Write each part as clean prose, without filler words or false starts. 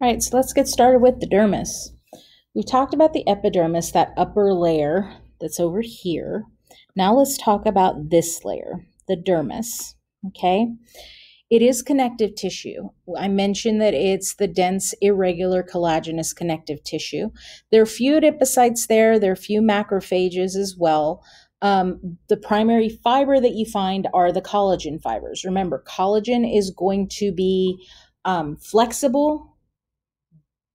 All right, so let's get started with the dermis. We've talked about the epidermis, that upper layer that's over here. Now let's talk about this layer, the dermis, okay? It is connective tissue. I mentioned that it's the dense, irregular, collagenous connective tissue. There are few adipocytes there. There are few macrophages as well. The primary fiber that you find are the collagen fibers. Remember, collagen is going to be flexible,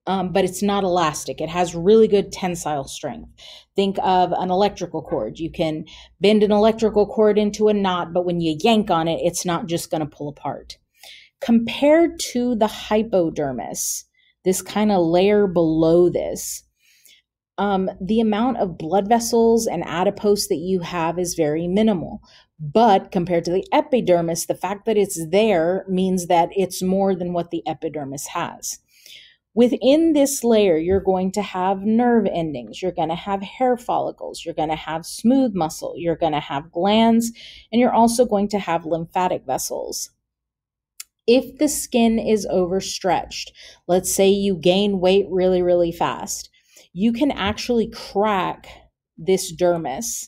but it's not elastic. It has really good tensile strength. Think of an electrical cord. You can bend an electrical cord into a knot, but when you yank on it, it's not just going to pull apart. Compared to the hypodermis, this kind of layer below this, the amount of blood vessels and adipose that you have is very minimal. But compared to the epidermis, the fact that it's there means that it's more than what the epidermis has. Within this layer, you're going to have nerve endings, you're going to have hair follicles, you're going to have smooth muscle, you're going to have glands, and you're also going to have lymphatic vessels. If the skin is overstretched, let's say you gain weight really, really fast, you can actually crack this dermis.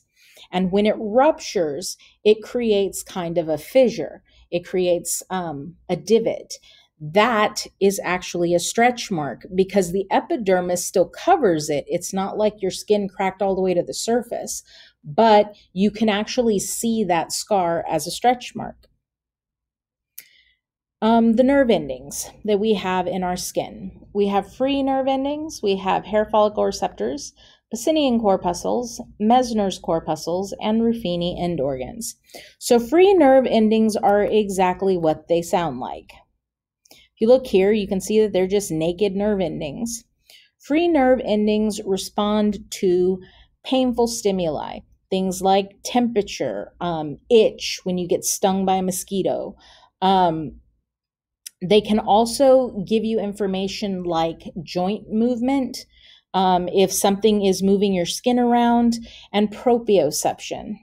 And when it ruptures, it creates kind of a fissure. It creates a divot. That is actually a stretch mark because the epidermis still covers it. It's not like your skin cracked all the way to the surface, but you can actually see that scar as a stretch mark. The nerve endings that we have in our skin. We have free nerve endings. We have hair follicle receptors, Pacinian corpuscles, Mesner's corpuscles, and Ruffini end organs. So free nerve endings are exactly what they sound like. If you look here, you can see that they're just naked nerve endings. Free nerve endings respond to painful stimuli, things like temperature, itch when you get stung by a mosquito. They can also give you information like joint movement, if something is moving your skin around, and proprioception.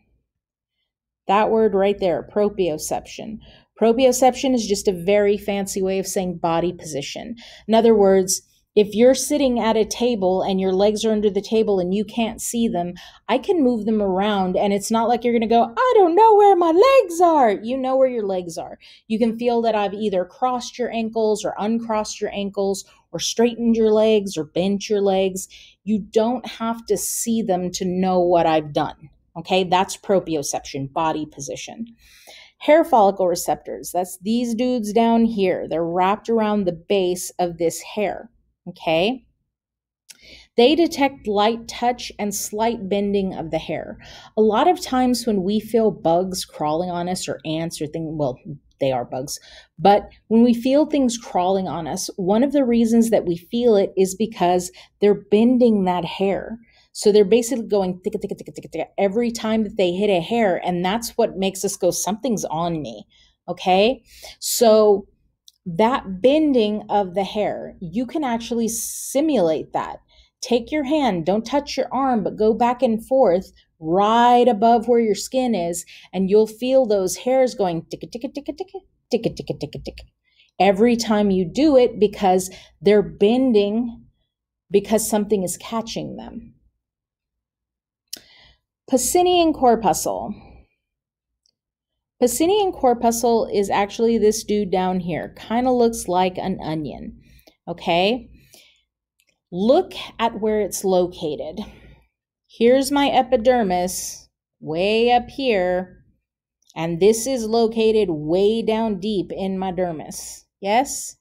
That word right there, proprioception. Proprioception is just a very fancy way of saying body position. In other words, if you're sitting at a table and your legs are under the table and you can't see them, I can move them around and it's not like you're going to go, I don't know where my legs are. You know where your legs are. You can feel that I've either crossed your ankles or uncrossed your ankles or straightened your legs or bent your legs. You don't have to see them to know what I've done. Okay, that's proprioception, body position. Hair follicle receptors, that's these dudes down here. They're wrapped around the base of this hair, okay? They detect light touch and slight bending of the hair. A lot of times when we feel bugs crawling on us or ants or things, well, they are bugs, but when we feel things crawling on us, one of the reasons that we feel it is because they're bending that hair. So they're basically going ticka, ticka, ticka, ticka, ticka every time that they hit a hair. And that's what makes us go, something's on me. Okay. So that bending of the hair, you can actually simulate that. Take your hand, don't touch your arm, but go back and forth right above where your skin is. And you'll feel those hairs going ticka, ticka, ticka, ticka, ticka, ticka, ticka, ticka. Every time you do it because they're bending because something is catching them. Pacinian corpuscle. Pacinian corpuscle is actually this dude down here. Kind of looks like an onion. Okay? Look at where it's located. Here's my epidermis, way up here. And this is located way down deep in my dermis. Yes?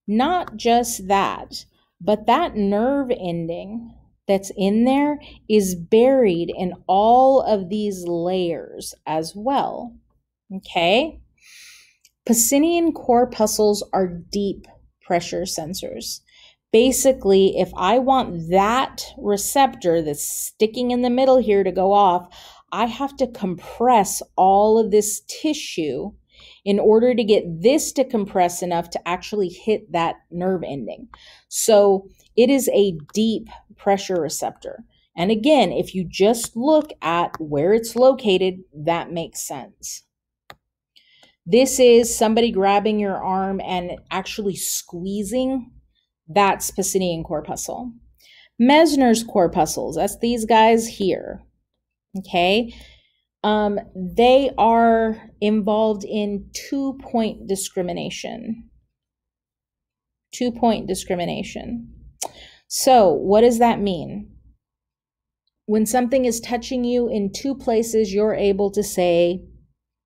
Not just that, but that nerve ending that's in there is buried in all of these layers as well. Okay? Pacinian corpuscles are deep pressure sensors. Basically, if I want that receptor that's sticking in the middle here to go off, I have to compress all of this tissue in order to get this to compress enough to actually hit that nerve ending. So it is a deep pressure receptor. And again, if you just look at where it's located, that makes sense. This is somebody grabbing your arm and actually squeezing. That's Pacinian corpuscle. Mesner's corpuscles, that's these guys here. Okay. They are involved in 2-point discrimination. 2-point discrimination. So what does that mean? When something is touching you in 2 places, you're able to say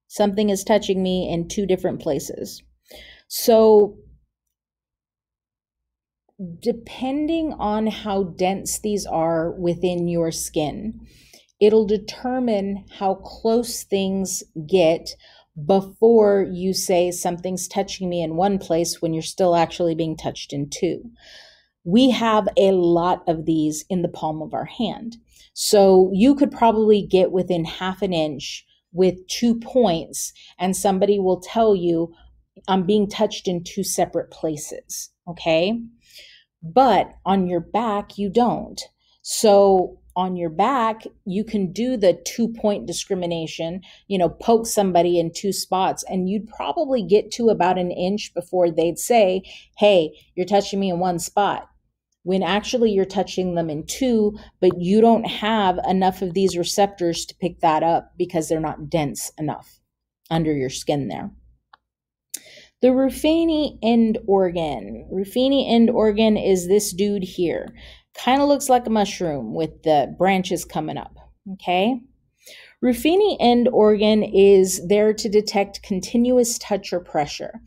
something is touching me in 2 different places. So depending on how dense these are within your skin, it'll determine how close things get before you say something's touching me in 1 place when you're still actually being touched in 2. We have a lot of these in the palm of our hand. So you could probably get within half an inch with 2 points, and somebody will tell you, I'm being touched in 2 separate places, okay? But on your back, you don't. So on your back, you can do the 2-point discrimination, poke somebody in 2 spots, and you'd probably get to about an inch before they'd say, hey, you're touching me in 1 spot, when actually you're touching them in 2, but you don't have enough of these receptors to pick that up because they're not dense enough under your skin there. The Ruffini end organ. Ruffini end organ is this dude here. Kind of looks like a mushroom with the branches coming up, okay? Ruffini end organ is there to detect continuous touch or pressure.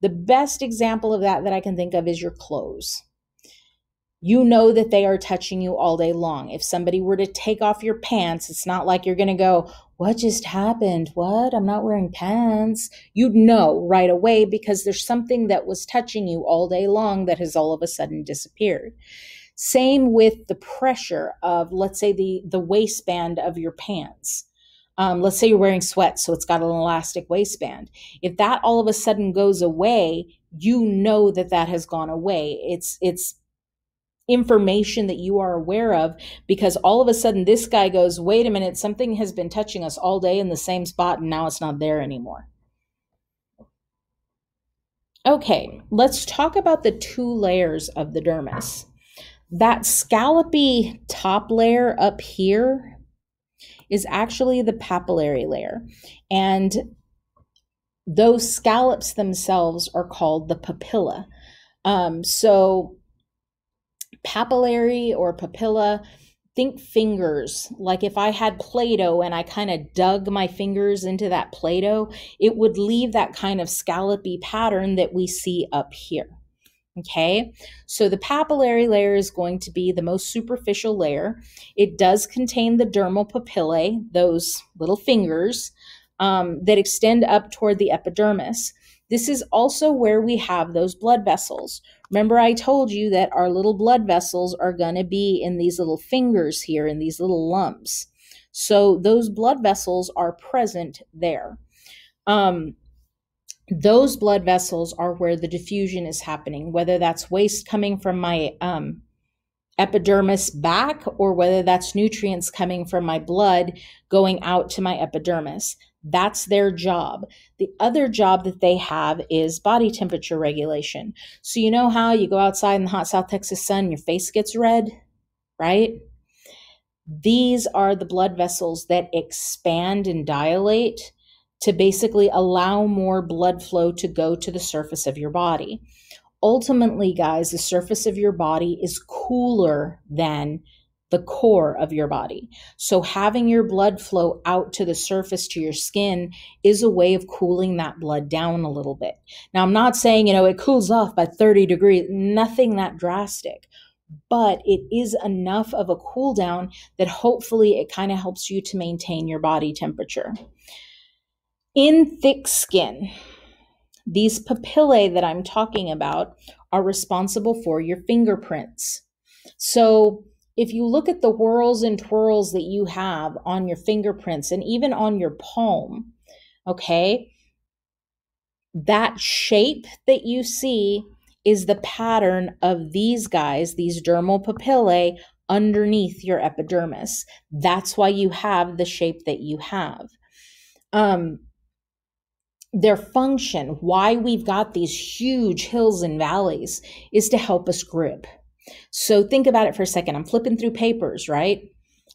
The best example of that I can think of is your clothes. You know that they are touching you all day long. If somebody were to take off your pants, it's not like you're going to go, what just happened? What? I'm not wearing pants. You'd know right away because there's something that was touching you all day long that has all of a sudden disappeared. Same with the pressure of, let's say, the waistband of your pants. Let's say you're wearing sweats, so it's got an elastic waistband. If that all of a sudden goes away, you know that has gone away. It's information that you are aware of, because all of a sudden this guy goes, wait a minute, something has been touching us all day in the same spot and now it's not there anymore. Okay, let's talk about the 2 layers of the dermis. That scallopy top layer up here is actually the papillary layer, and those scallops themselves are called the papilla. So papillary or papilla, think fingers. Like if I had Play-Doh and I kind of dug my fingers into that Play-Doh, it would leave that kind of scallopy pattern that we see up here. Okay, so the papillary layer is going to be the most superficial layer. It does contain the dermal papillae, those little fingers that extend up toward the epidermis. This is also where we have those blood vessels. Remember, I told you that our little blood vessels are going to be in these little fingers here, in these little lumps. So those blood vessels are present there. Those blood vessels are where the diffusion is happening, whether that's waste coming from my epidermis back, or whether that's nutrients coming from my blood going out to my epidermis. That's their job. The other job that they have is body temperature regulation. So you know how you go outside in the hot South Texas sun, your face gets red, right? These are the blood vessels that expand and dilate to basically allow more blood flow to go to the surface of your body. Ultimately, guys, the surface of your body is cooler than the core of your body. So having your blood flow out to the surface to your skin is a way of cooling that blood down a little bit. Now, I'm not saying, it cools off by 30 degrees, nothing that drastic, but it is enough of a cool down that hopefully it kind of helps you to maintain your body temperature. In thick skin, these papillae that I'm talking about are responsible for your fingerprints. So if you look at the whirls and twirls that you have on your fingerprints and even on your palm, okay, that shape that you see is the pattern of these guys, these dermal papillae underneath your epidermis. That's why you have the shape that you have. their function, why we've got these huge hills and valleys, is to help us grip. So think about it for a second. I'm flipping through papers, right?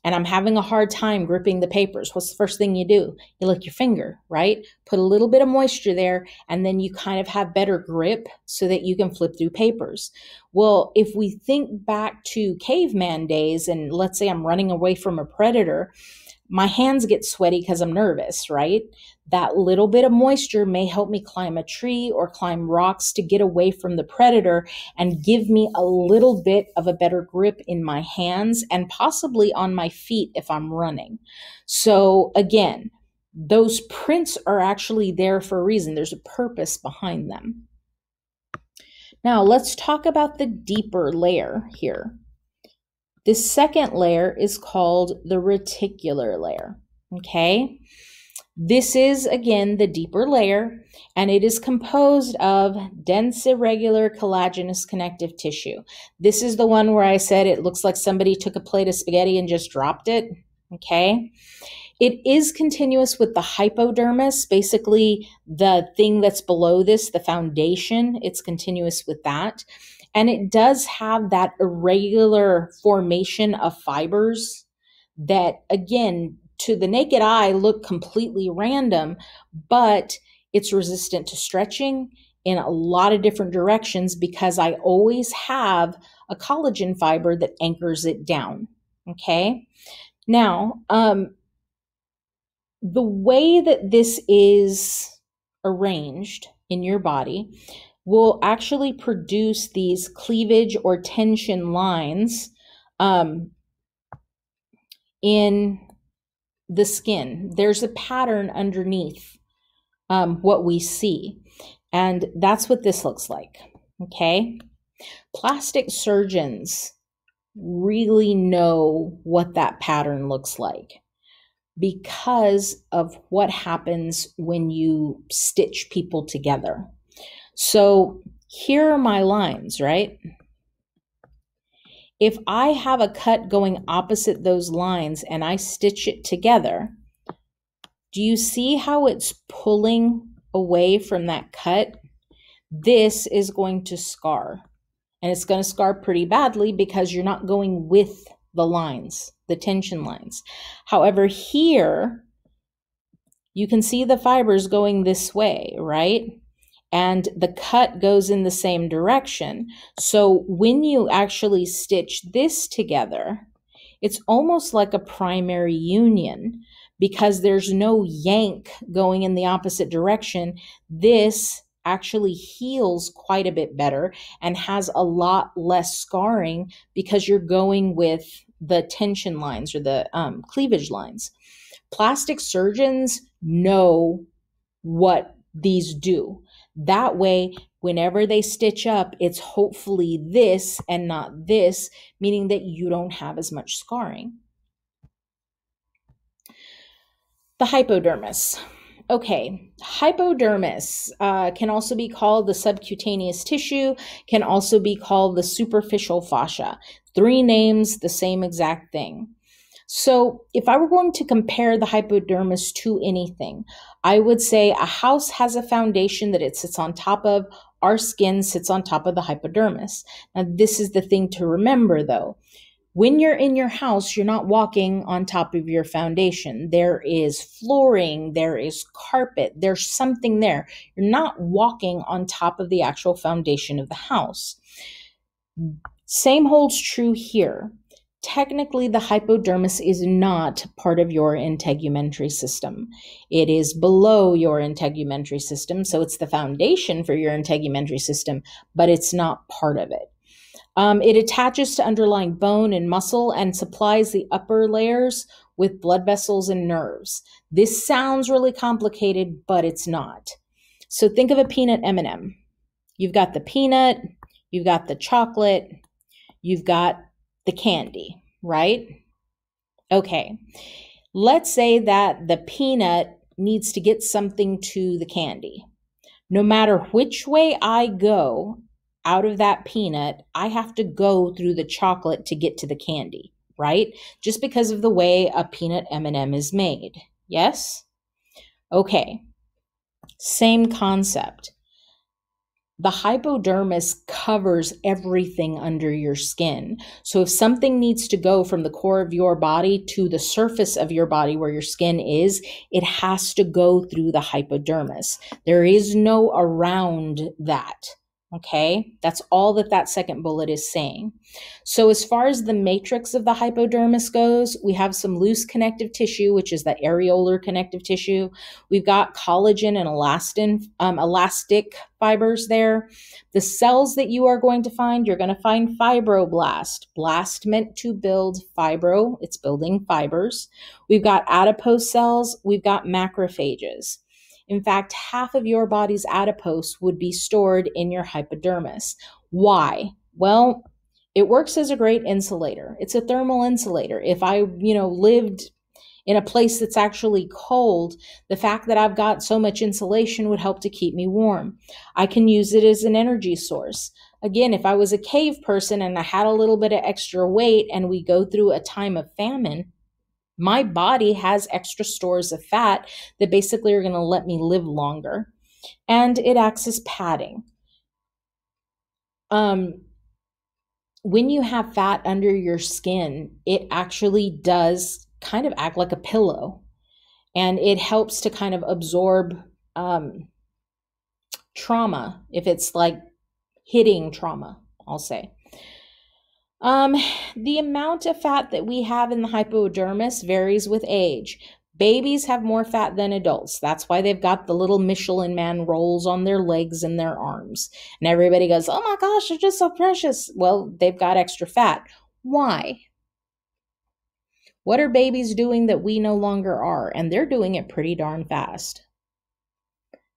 And I'm having a hard time gripping the papers. What's the first thing you do? You lick your finger, right? Put a little bit of moisture there, and then you kind of have better grip so that you can flip through papers. Well, if we think back to caveman days, and let's say I'm running away from a predator, my hands get sweaty because I'm nervous, right? That little bit of moisture may help me climb a tree or climb rocks to get away from the predator and give me a little bit of a better grip in my hands and possibly on my feet if I'm running. So again, those prints are actually there for a reason. There's a purpose behind them. Now let's talk about the deeper layer here. This second layer is called the reticular layer, okay? This is, again, the deeper layer, and it is composed of dense, irregular, collagenous connective tissue. This is the one where I said it looks like somebody took a plate of spaghetti and just dropped it, okay? It is continuous with the hypodermis, basically the thing that's below this, the foundation. It's continuous with that. And it does have that irregular formation of fibers that, again, to the naked eye look completely random, but it's resistant to stretching in a lot of different directions because I always have a collagen fiber that anchors it down, okay? Now, the way that this is arranged in your body will actually produce these cleavage or tension lines in the skin. There's a pattern underneath what we see, and that's what this looks like, okay? Plastic surgeons really know what that pattern looks like because of what happens when you stitch people together. So here are my lines, right? If I have a cut going opposite those lines and I stitch it together, do you see how it's pulling away from that cut? This is going to scar, and it's going to scar pretty badly because you're not going with the lines, the tension lines. However, here you can see the fibers going this way, right? And the cut goes in the same direction. So when you actually stitch this together, it's almost like a primary union because there's no yank going in the opposite direction. This actually heals quite a bit better and has a lot less scarring because you're going with the tension lines or the cleavage lines. Plastic surgeons know what these do. That way, whenever they stitch up, it's hopefully this and not this, meaning that you don't have as much scarring. The hypodermis. Okay, hypodermis can also be called the subcutaneous tissue, can also be called the superficial fascia. 3 names, the same exact thing. So if I were going to compare the hypodermis to anything, I would say a house has a foundation that it sits on top of. Our skin sits on top of the hypodermis. Now, this is the thing to remember, though. When you're in your house, you're not walking on top of your foundation. There is flooring, there is carpet, there's something there. You're not walking on top of the actual foundation of the house. Same holds true here. Technically, the hypodermis is not part of your integumentary system. It is below your integumentary system, so it's the foundation for your integumentary system, but it's not part of it. It attaches to underlying bone and muscle and supplies the upper layers with blood vessels and nerves. This sounds really complicated, but it's not. So think of a peanut M&M. You've got the peanut, you've got the chocolate, you've got the candy, right? Okay, let's say that the peanut needs to get something to the candy. No matter which way I go out of that peanut, I have to go through the chocolate to get to the candy, right? Just because of the way a peanut M&M is made. Yes? Okay. Same concept. The hypodermis covers everything under your skin. So if something needs to go from the core of your body to the surface of your body where your skin is, it has to go through the hypodermis. There is no around that. Okay, that's all that second bullet is saying. So as far as the matrix of the hypodermis goes, we have some loose connective tissue, which is the areolar connective tissue. We've got collagen and elastic fibers there. The cells that you are going to find, you're going to find fibroblast. Blast meant to build, fibro, it's building fibers. We've got adipose cells. We've got macrophages. In fact, half of your body's adipose would be stored in your hypodermis. Why? Well, it works as a great insulator. It's a thermal insulator. If I, lived in a place that's actually cold, the fact that I've got so much insulation would help to keep me warm. I can use it as an energy source. Again, if I was a cave person and I had a little bit of extra weight and we go through a time of famine, my body has extra stores of fat that basically are going to let me live longer. And it acts as padding. When you have fat under your skin, it actually does kind of act like a pillow. And it helps to kind of absorb trauma, if it's like hitting trauma, I'll say. The amount of fat that we have in the hypodermis varies with age. Babies have more fat than adults. That's why they've got the little Michelin Man rolls on their legs and their arms. And everybody goes, oh my gosh, they're just so precious. Well, they've got extra fat. Why? What are babies doing that we no longer are? And they're doing it pretty darn fast.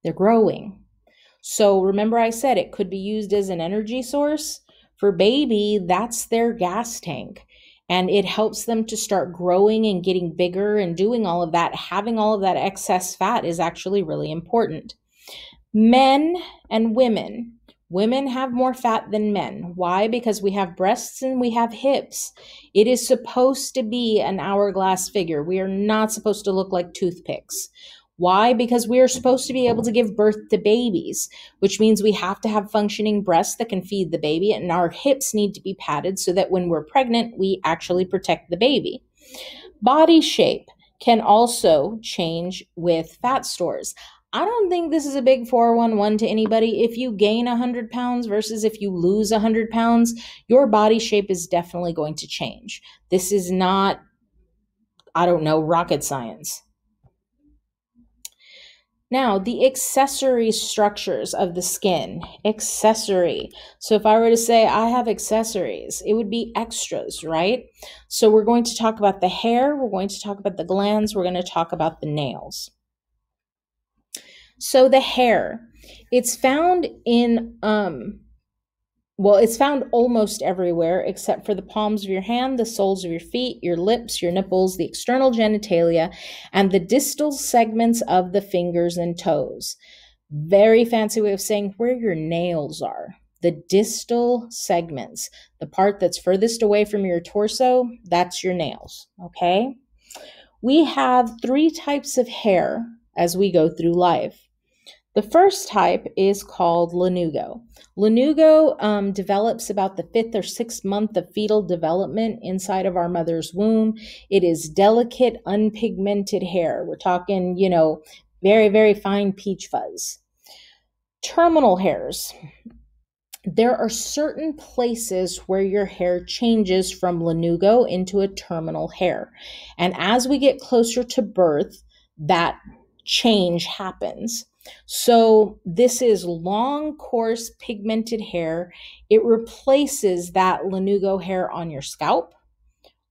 They're growing. So remember I said it could be used as an energy source. For baby, that's their gas tank, and it helps them to start growing and getting bigger and doing all of that. Having all of that excess fat is actually really important. Men and women. Women have more fat than men. Why? Because we have breasts and we have hips. It is supposed to be an hourglass figure. We are not supposed to look like toothpicks. Why? Because we are supposed to be able to give birth to babies, which means we have to have functioning breasts that can feed the baby, and our hips need to be padded so that when we're pregnant, we actually protect the baby. Body shape can also change with fat stores. I don't think this is a big 411 to anybody. If you gain 100 pounds versus if you lose 100 pounds, your body shape is definitely going to change. This is not, rocket science. Now, the accessory structures of the skin. Accessory. So if I were to say I have accessories, it would be extras, right? So we're going to talk about the hair, we're going to talk about the glands, we're going to talk about the nails. So the hair, it's found in, it's found almost everywhere except for the palms of your hand, the soles of your feet, your lips, your nipples, the external genitalia, and the distal segments of the fingers and toes. Very fancy way of saying where your nails are. The distal segments, the part that's furthest away from your torso, that's your nails, okay? We have 3 types of hair as we go through life. The first type is called lanugo. Lanugo develops about the 5th or 6th month of fetal development inside of our mother's womb. It is delicate, unpigmented hair. We're talking, very, very fine peach fuzz. Terminal hairs. There are certain places where your hair changes from lanugo into a terminal hair. And as we get closer to birth, that change happens. So this is long, coarse, pigmented hair. It replaces that lanugo hair on your scalp,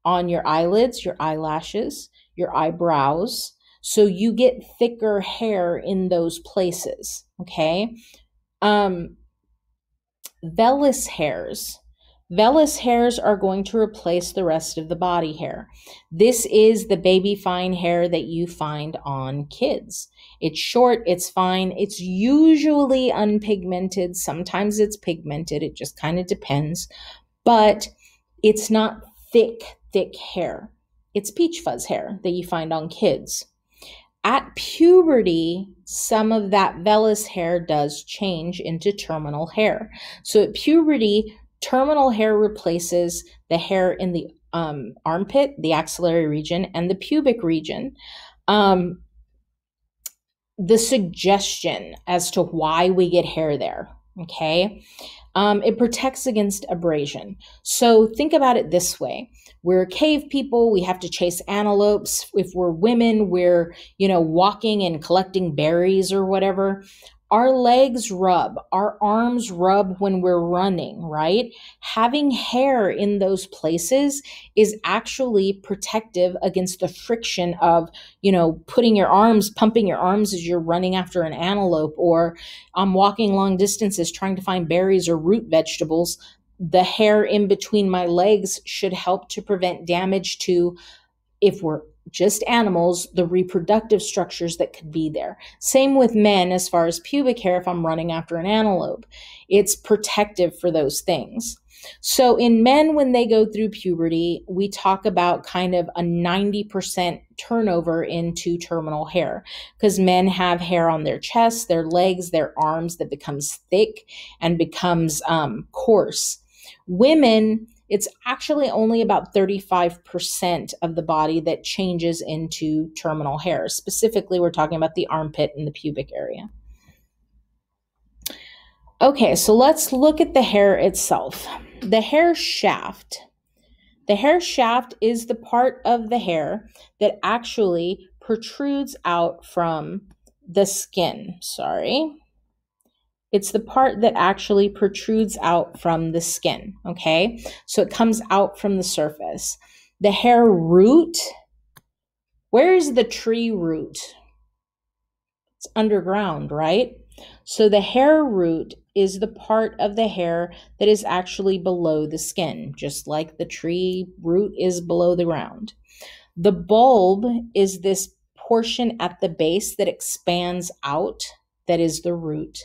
on your eyelids, your eyelashes, your eyebrows. So you get thicker hair in those places, okay? Vellus hairs. Vellus hairs are going to replace the rest of the body hair. This is the baby fine hair that you find on kids. It's short, it's fine, it's usually unpigmented. Sometimes it's pigmented, it just kind of depends. But it's not thick hair. It's peach fuzz hair that you find on kids. At puberty, some of that vellus hair does change into terminal hair. So at puberty, terminal hair replaces the hair in the armpit, the axillary region, and the pubic region. The suggestion as to why we get hair there, okay? It protects against abrasion. So think about it this way. We're cave people. We have to chase antelopes. If we're women, we're, walking and collecting berries or whatever. Our legs rub, our arms rub when we're running, right? Having hair in those places is actually protective against the friction of, pumping your arms as you're running after an antelope, or walking long distances trying to find berries or root vegetables. The hair in between my legs should help to prevent damage to, if we're just animals, the reproductive structures that could be there. Same with men as far as pubic hair. If I'm running after an antelope, it's protective for those things. So in men, when they go through puberty, we talk about kind of a 90% turnover into terminal hair, because men have hair on their chest, their legs, their arms that becomes thick and becomes coarse. Women, it's actually only about 35% of the body that changes into terminal hair. Specifically, we're talking about the armpit and the pubic area. Okay, so let's look at the hair itself. The hair shaft. The hair shaft is the part of the hair that actually protrudes out from the skin. It's the part that actually protrudes out from the skin, okay? So it comes out from the surface. The hair root, where is the tree root? It's underground, right? So the hair root is the part of the hair that is actually below the skin, just like the tree root is below the ground. The bulb is this portion at the base that expands out, that is the root.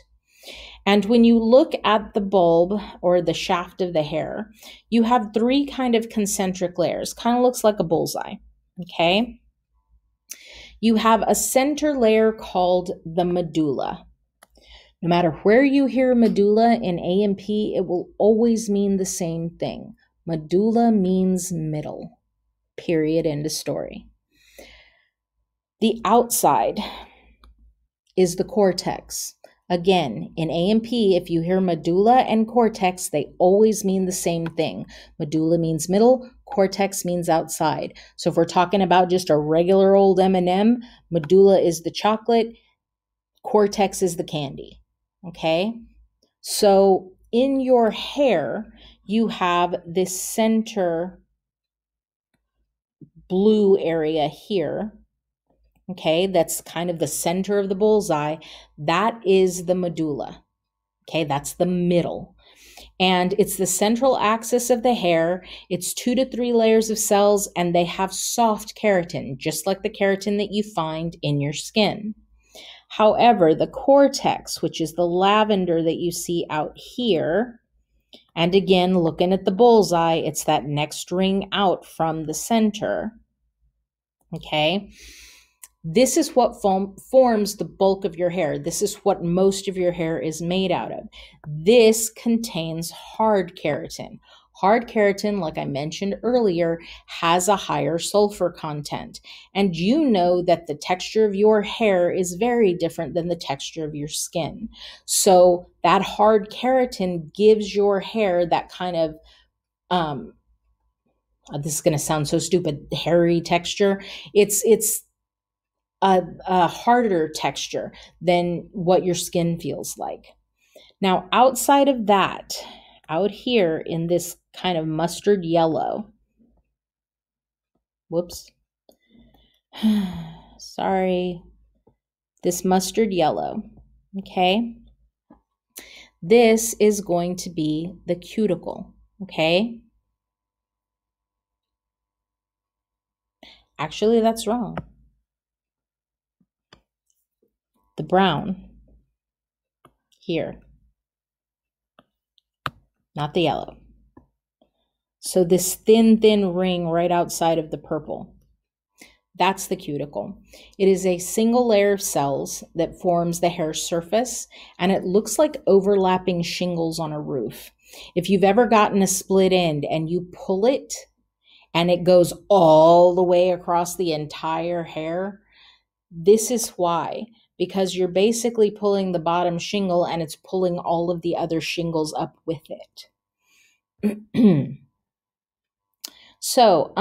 And when you look at the bulb or the shaft of the hair, you have three kind of concentric layers. Kind of looks like a bullseye, okay? You have a center layer called the medulla. No matter where you hear medulla in A&P, it will always mean the same thing. Medulla means middle, period, end of story. The outside is the cortex. Again, in A&P, if you hear medulla and cortex, they always mean the same thing. Medulla means middle, cortex means outside. So if we're talking about just a regular old M&M, medulla is the chocolate, cortex is the candy, okay? So in your hair, you have this center blue area here, okay, that's kind of the center of the bullseye. That is the medulla, okay, that's the middle. And it's the central axis of the hair. It's 2 to 3 layers of cells, and they have soft keratin, just like the keratin that you find in your skin. However, the cortex, which is the lavender that you see out here, and again, looking at the bullseye, it's that next ring out from the center, okay? This is what forms the bulk of your hair. This is what most of your hair is made out of. This contains hard keratin. Hard keratin, like I mentioned earlier, has a higher sulfur content. And you know that the texture of your hair is very different than the texture of your skin. So that hard keratin gives your hair that kind of, this is going to sound so stupid, hairy texture. It's a harder texture than what your skin feels like. Now, outside of that, out here in this kind of mustard yellow, whoops, sorry, this mustard yellow, okay? This is going to be the cuticle, okay? Actually, that's wrong. The brown here, not the yellow. So this thin ring right outside of the purple, That's the cuticle. It is a single layer of cells that forms the hair surface, and it looks like overlapping shingles on a roof. If you've ever gotten a split end and you pull it and it goes all the way across the entire hair, this is why. Because you're basically pulling the bottom shingle and it's pulling all of the other shingles up with it. So,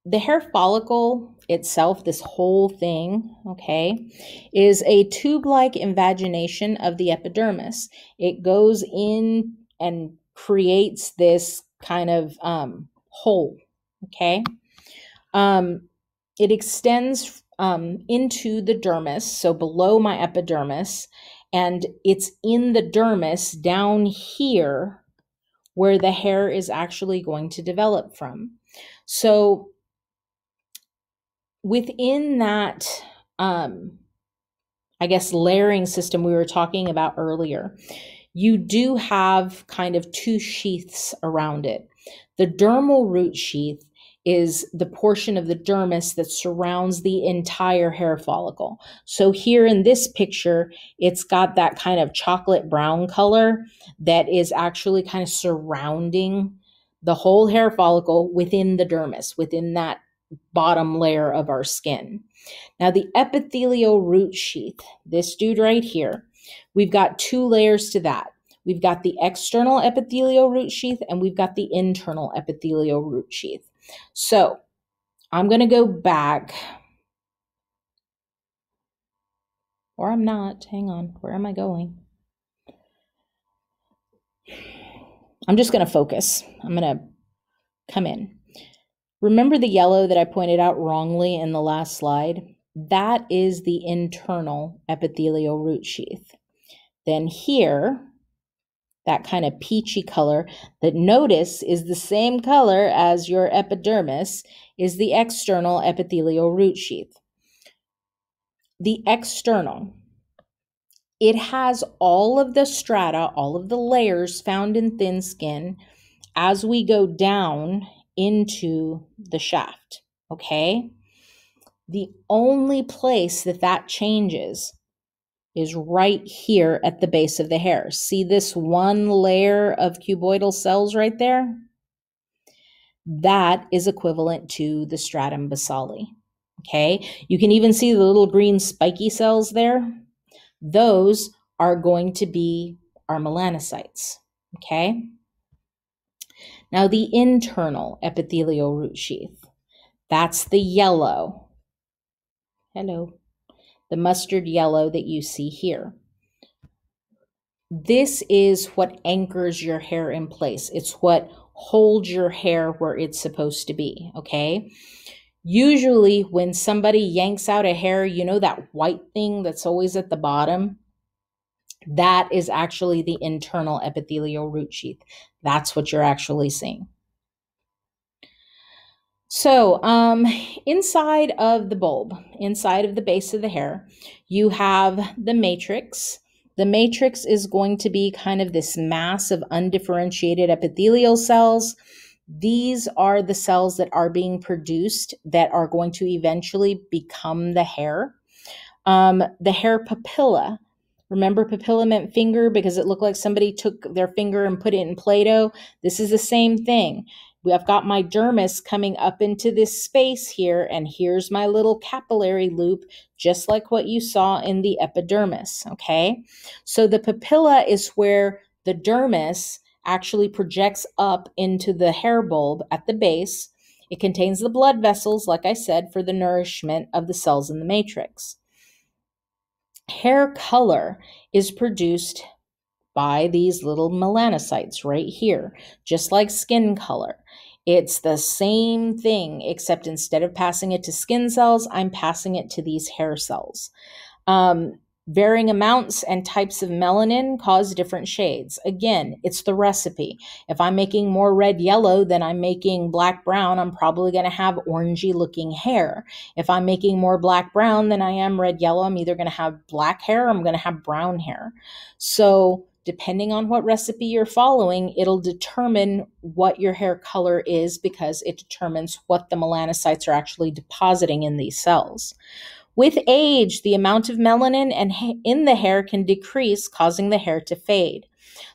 the hair follicle itself, this whole thing, okay, is a tube-like invagination of the epidermis. It goes in and creates this kind of hole, okay? It extends into the dermis, so below my epidermis, and it's in the dermis down here where the hair is actually going to develop from. So within that, I guess, layering system we were talking about earlier, you do have kind of two sheaths around it. The dermal root sheath is the portion of the dermis that surrounds the entire hair follicle. So here in this picture, it's got that kind of chocolate brown color that is actually kind of surrounding the whole hair follicle within the dermis, within that bottom layer of our skin. Now the epithelial root sheath, this dude right here, we've got two layers to that. We've got the external epithelial root sheath and we've got the internal epithelial root sheath. So I'm going to go back, or I'm not. Hang on. Where am I going? I'm just going to focus. I'm going to come in. Remember the yellow that I pointed out wrongly in the last slide? That is the internal epithelial root sheath. Then here, that kind of peachy color that notice is the same color as your epidermis is the external epithelial root sheath. The external, it has all of the strata, all of the layers found in thin skin as we go down into the shaft, okay? The only place that changes is right here at the base of the hair. See this one layer of cuboidal cells right there? That is equivalent to the stratum basale, okay? You can even see the little green spiky cells there. Those are going to be our melanocytes, okay? Now the internal epithelial root sheath, that's the yellow. Hello. The mustard yellow that you see here. This is what anchors your hair in place. It's what holds your hair where it's supposed to be, okay? Usually when somebody yanks out a hair, you know that white thing that's always at the bottom? That is actually the internal epithelial root sheath. That's what you're actually seeing. So inside of the bulb, inside of the base of the hair, you have the matrix. The matrix is going to be kind of this mass of undifferentiated epithelial cells. These are the cells that are being produced that are going to eventually become the hair. The hair papilla. Remember papilla meant finger because it looked like somebody took their finger and put it in Play-Doh? This is the same thing. I've got my dermis coming up into this space here, and here's my little capillary loop, just like what you saw in the epidermis, okay? So the papilla is where the dermis actually projects up into the hair bulb at the base. It contains the blood vessels, like I said, for the nourishment of the cells in the matrix. Hair color is produced by these little melanocytes right here, just like skin color. It's the same thing, except instead of passing it to skin cells, I'm passing it to these hair cells. Varying amounts and types of melanin cause different shades. Again, it's the recipe. If I'm making more red yellow than I'm making black brown, I'm probably going to have orangey looking hair. If I'm making more black brown than I am red yellow, I'm either going to have black hair or I'm going to have brown hair. So depending on what recipe you're following, it'll determine what your hair color is because it determines what the melanocytes are actually depositing in these cells. With age, the amount of melanin in the hair can decrease, causing the hair to fade.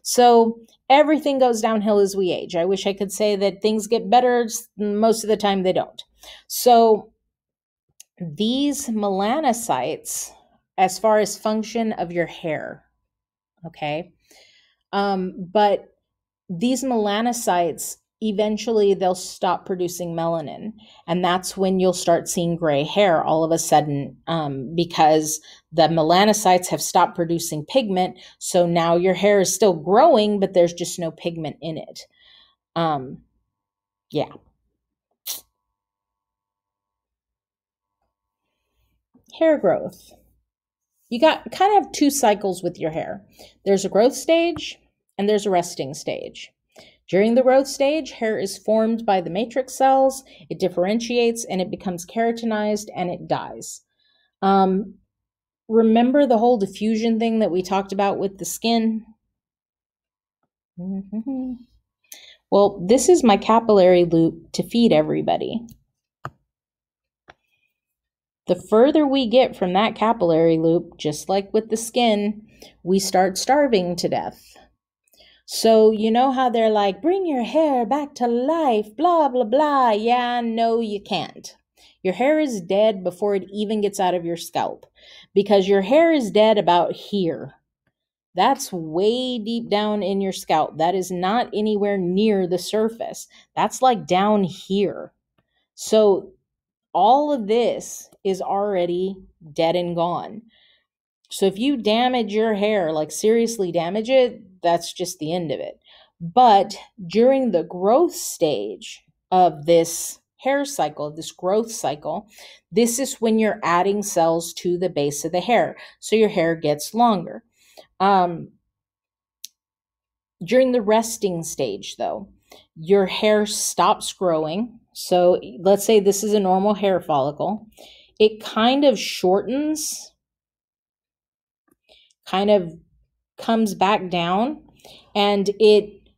So everything goes downhill as we age. I wish I could say that things get better. Most of the time they don't. So these melanocytes, as far as function of your hair, okay, but these melanocytes, eventually they'll stop producing melanin, and that's when you'll start seeing gray hair all of a sudden, because the melanocytes have stopped producing pigment. So now your hair is still growing, but there's just no pigment in it. Yeah. Hair growth. You got kind of two cycles with your hair. There's a growth stage and there's a resting stage. During the growth stage, hair is formed by the matrix cells, it differentiates and it becomes keratinized and it dies. Remember the whole diffusion thing that we talked about with the skin? Well, this is my capillary loop to feed everybody. The further we get from that capillary loop, just like with the skin, we start starving to death. So you know how they're like, bring your hair back to life, blah, blah, blah. Yeah, no, you can't. Your hair is dead before it even gets out of your scalp because your hair is dead about here. That's way deep down in your scalp. That is not anywhere near the surface. That's like down here. So all of this is already dead and gone. So if you damage your hair, like seriously damage it, that's just the end of it. But during the growth stage of this hair cycle, this growth cycle, this is when you're adding cells to the base of the hair. So your hair gets longer. During the resting stage, though, your hair stops growing. So let's say this is a normal hair follicle. It kind of shortens, kind of comes back down, and it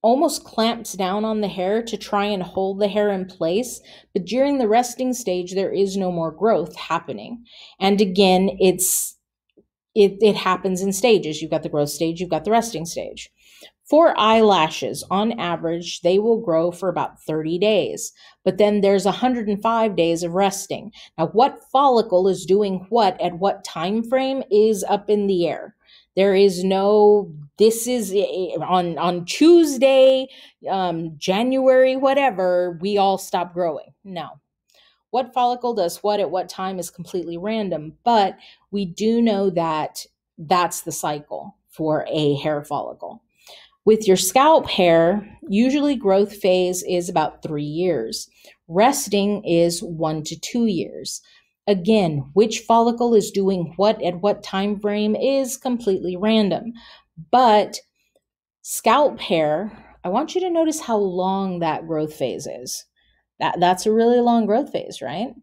almost clamps down on the hair to try and hold the hair in place. But during the resting stage, there is no more growth happening. And again, it happens in stages. You've got the growth stage, you've got the resting stage. For eyelashes, on average, they will grow for about 30 days, but then there's 105 days of resting. Now, what follicle is doing what at what time frame is up in the air. There is no, this is on Tuesday, January, whatever, we all stop growing. No. What follicle does what at what time is completely random, but we do know that that's the cycle for a hair follicle. With your scalp hair, usually growth phase is about 3 years. Resting is 1 to 2 years. Again, which follicle is doing what at what time frame is completely random. But scalp hair, I want you to notice how long that growth phase is. That's a really long growth phase, right?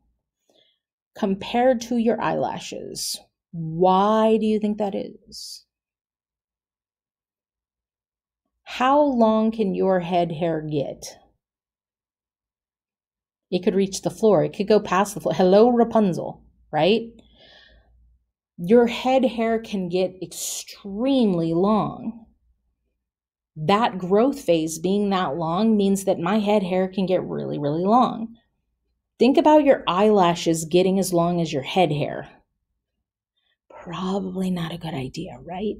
Compared to your eyelashes. Why do you think that is? How long can your head hair get? It could reach the floor. It could go past the floor. Hello, Rapunzel, right? Your head hair can get extremely long. That growth phase being that long means that my head hair can get really, really long. Think about your eyelashes getting as long as your head hair. Probably not a good idea, right?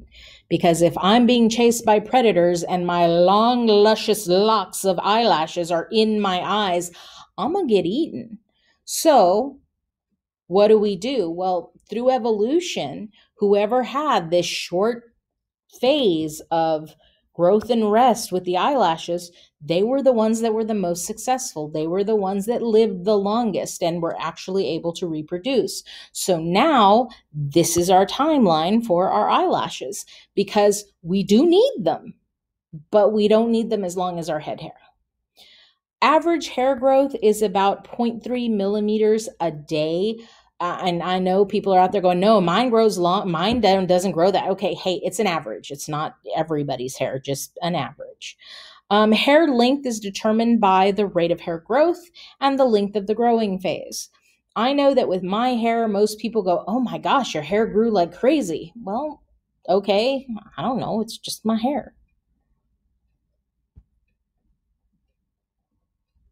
Because if I'm being chased by predators and my long, luscious locks of eyelashes are in my eyes, I'm going to get eaten. So what do? Well, through evolution, whoever had this short phase of growth and rest with the eyelashes, they were the ones that were the most successful. They were the ones that lived the longest and were actually able to reproduce. So now this is our timeline for our eyelashes because we do need them, but we don't need them as long as our head hair. Average hair growth is about 0.3 millimeters a day. and I know people are out there going, no, mine grows long. Mine doesn't grow that. Okay, hey, it's an average. It's not everybody's hair, just an average. Hair length is determined by the rate of hair growth and the length of the growing phase. I know that with my hair, most people go, oh my gosh, your hair grew like crazy. Well, okay, I don't know. It's just my hair.